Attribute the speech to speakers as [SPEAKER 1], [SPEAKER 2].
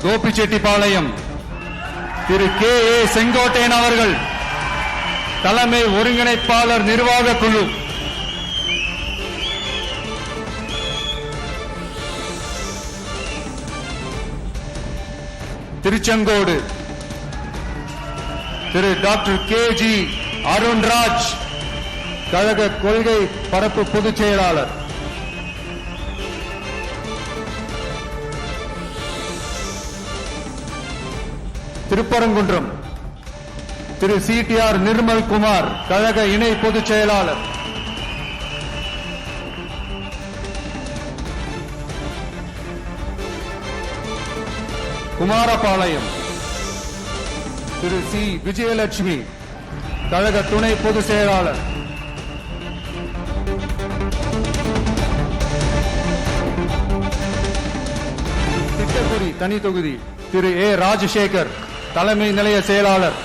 [SPEAKER 1] Gobichettipalayam Thiru K A Sengottaiyan அவர்கள், தலைமை ஒருங்கிணைப்பாளர் நிர்வாக குழு. திருச்செங்கோடு திரு டாக்டர் கே ஜி அருண்ராஜ், கழக கொள்கை பரப்பு பொதுச் செயலாளர். திருப்பரங்குன்றம் திரு CTR நிர்மல் குமார், கழக இணை பொதுச் செயலாளர். குமாரபாளையம் திரு சி விஜயலட்சுமி, கழக துணை பொதுச் செயலாளர். திட்டக்குடி தனி தொகுதி திரு ஏ ராஜசேகர், தலைமை நிலைய செயலாளர்.